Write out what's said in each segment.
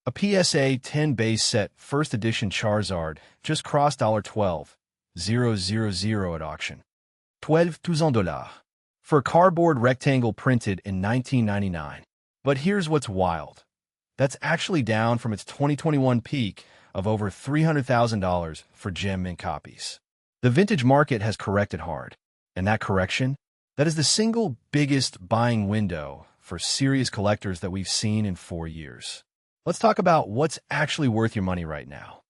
A PSA 10 base set first edition Charizard just crossed $12,000 at auction. $12,000 for a cardboard rectangle printed in 1999. But here's what's wild. That's actually down from its 2021 peak of over $300,000 for gem mint copies. The vintage market has corrected hard, and that correction, that is the single biggest buying window for serious collectors that we've seen in 4 years. Let's talk about what's actually worth your money right now.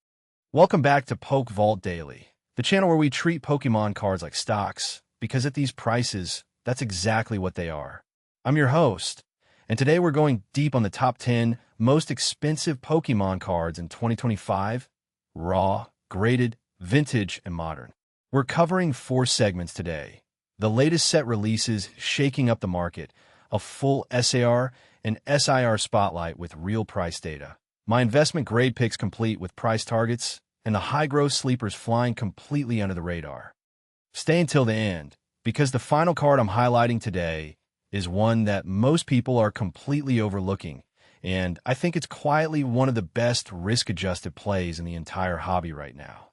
Welcome back to Poke Vault Daily, the channel where we treat Pokemon cards like stocks, because at these prices, that's exactly what they are. I'm your host, and today we're going deep on the top 10 most expensive Pokemon cards in 2025, raw, graded, vintage, and modern. We're covering 4 segments today. The latest set releases shaking up the market, a full SAR and SIR spotlight with real price data, my investment grade picks complete with price targets, and the high-growth sleepers flying completely under the radar. Stay until the end, because the final card I'm highlighting today is one that most people are completely overlooking, and I think it's quietly one of the best risk-adjusted plays in the entire hobby right now.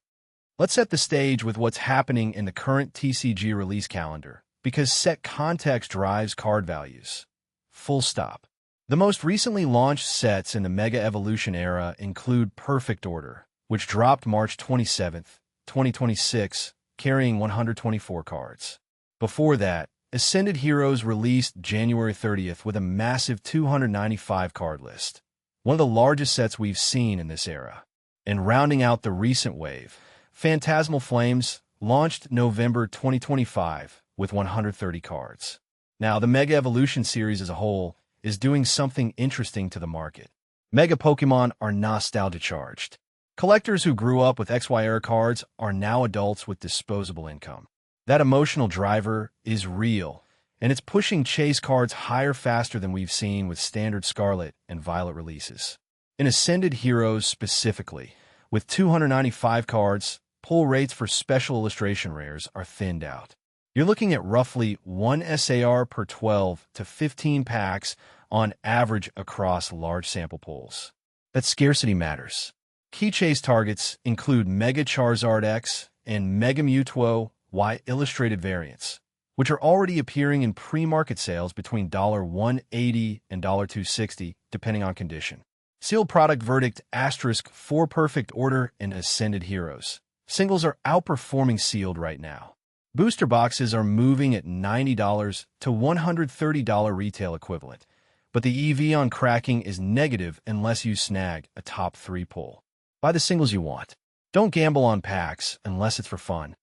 Let's set the stage with what's happening in the current TCG release calendar, because set context drives card values. Full stop. The most recently launched sets in the Mega Evolution era include Perfect Order, which dropped March 27th, 2026, carrying 124 cards. Before that, Ascended Heroes released January 30th with a massive 295 card list, one of the largest sets we've seen in this era. And rounding out the recent wave, Phantasmal Flames launched November 2025 with 130 cards. Now, the Mega Evolution series as a whole is doing something interesting to the market. Mega Pokemon are nostalgia charged. Collectors who grew up with XY era cards are now adults with disposable income. That emotional driver is real, and it's pushing chase cards higher faster than we've seen with standard Scarlet and Violet releases. In Ascended Heroes specifically, with 295 cards, pull rates for special illustration rares are thinned out. You're looking at roughly 1 SAR per 12 to 15 packs on average across large sample pools. That scarcity matters. Key chase targets include Mega Charizard X and Mega Mewtwo Y illustrated variants, which are already appearing in pre-market sales between $180 and $260, depending on condition. Sealed product verdict * for Perfect Order and Ascended Heroes. Singles are outperforming sealed right now. Booster boxes are moving at $90 to $130 retail equivalent, but the EV on cracking is negative unless you snag a top 3 pull. Buy the singles you want. Don't gamble on packs unless it's for fun.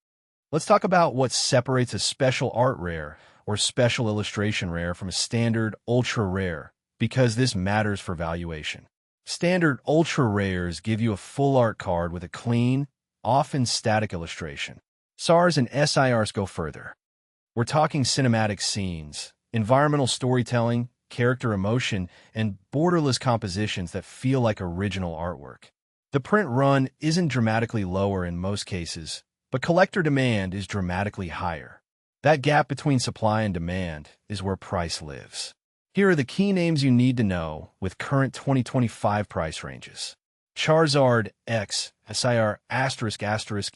Let's talk about what separates a special art rare or special illustration rare from a standard ultra rare, because this matters for valuation. Standard ultra rares give you a full art card with a clean, often static illustration. SARs and SIRs go further. We're talking cinematic scenes, environmental storytelling, character emotion, and borderless compositions that feel like original artwork. The print run isn't dramatically lower in most cases, but collector demand is dramatically higher. That gap between supply and demand is where price lives. Here are the key names you need to know with current 2025 price ranges. Charizard X SIR **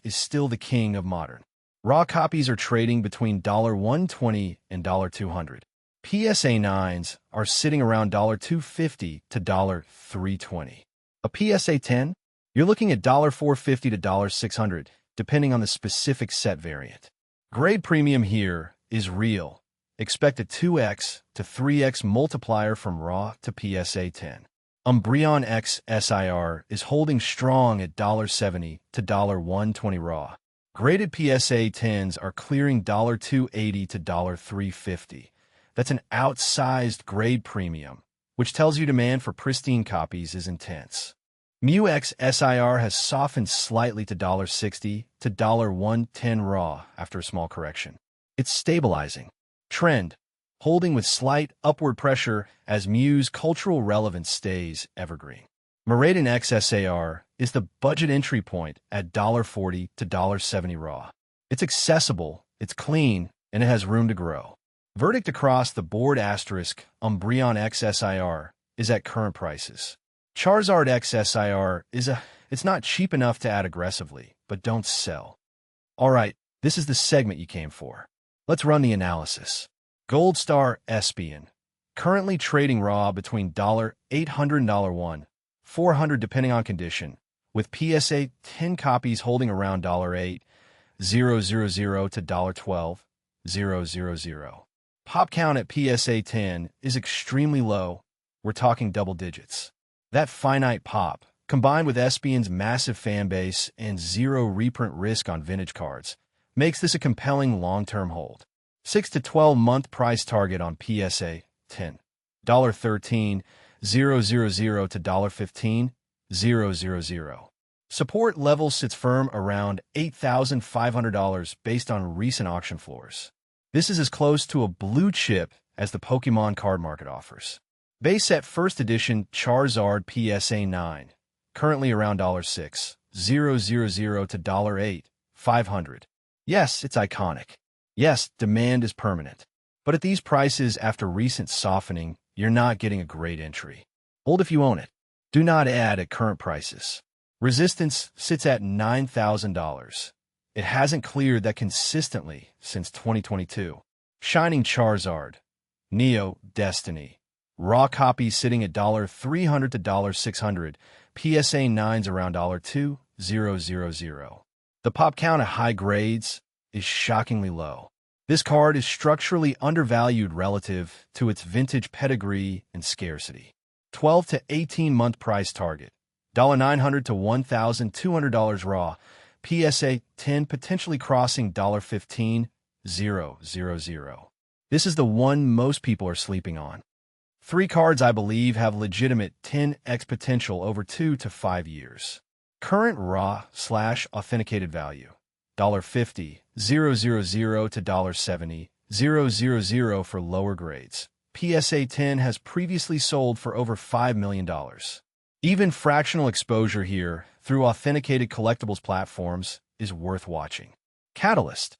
is still the king of modern. Raw copies are trading between $120 and $200. PSA 9s are sitting around $250 to $320. A PSA 10? You're looking at $450 to $600, depending on the specific set variant. Grade premium here is real. Expect a 2x to 3x multiplier from raw to PSA 10. Umbreon X SIR is holding strong at $70 to $120 raw. Graded PSA 10s are clearing $280 to $350. That's an outsized grade premium, which tells you demand for pristine copies is intense. Mew X SIR has softened slightly to $60 to $110 raw after a small correction. It's stabilizing. Trend, holding with slight upward pressure as Mew's cultural relevance stays evergreen. Miraidon X SAR is the budget entry point at $40 to $70 raw. It's accessible, it's clean, and it has room to grow. Verdict across the board * Umbreon X SIR is at current prices. Charizard X SIR it's not cheap enough to add aggressively, but don't sell. Alright, this is the segment you came for. Let's run the analysis. Gold Star Espion, currently trading raw between $800 and $400 depending on condition, with PSA 10 copies holding around $8,000 to $12,000. Pop count at PSA 10 is extremely low. We're talking double digits. That finite pop, combined with Espion's massive fan base and zero reprint risk on vintage cards, makes this a compelling long-term hold. 6 to 12-month price target on PSA 10. $13,000 to $15,000. Support level sits firm around $8,500 based on recent auction floors. This is as close to a blue chip as the Pokémon card market offers. Base set first edition Charizard PSA 9, currently around $6,000 to $8,500. Yes, it's iconic. Yes, demand is permanent. But at these prices after recent softening, you're not getting a great entry. Hold if you own it. Do not add at current prices. Resistance sits at $9,000. It hasn't cleared that consistently since 2022. Shining Charizard, Neo Destiny. Raw copy sitting at $300 to $600. PSA 9's around $2,000. The pop count at high grades is shockingly low. This card is structurally undervalued relative to its vintage pedigree and scarcity. 12 to 18-month price target. $900 to $1,200 raw. PSA 10 potentially crossing $15,000. This is the one most people are sleeping on. 3 cards I believe have legitimate 10x potential over 2 to 5 years. Current raw/authenticated value. $50,000 to $70,000 for lower grades. PSA 10 has previously sold for over $5 million. Even fractional exposure here through authenticated collectibles platforms is worth watching. Catalyst.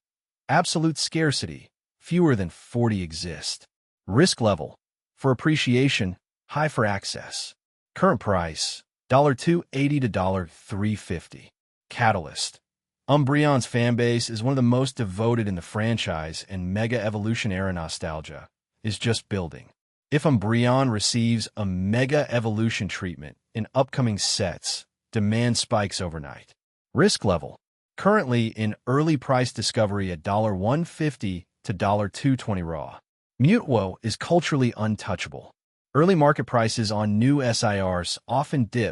Absolute scarcity. Fewer than 40 exist. Risk level. For appreciation, high for access. Current price, $280 to $350. Catalyst. Umbreon's fanbase is one of the most devoted in the franchise, and Mega Evolution era nostalgia is just building. If Umbreon receives a Mega Evolution treatment in upcoming sets, demand spikes overnight. Risk level. Currently in early price discovery at $150 to $220 raw. Mutewo is culturally untouchable. Early market prices on new SIRs often dip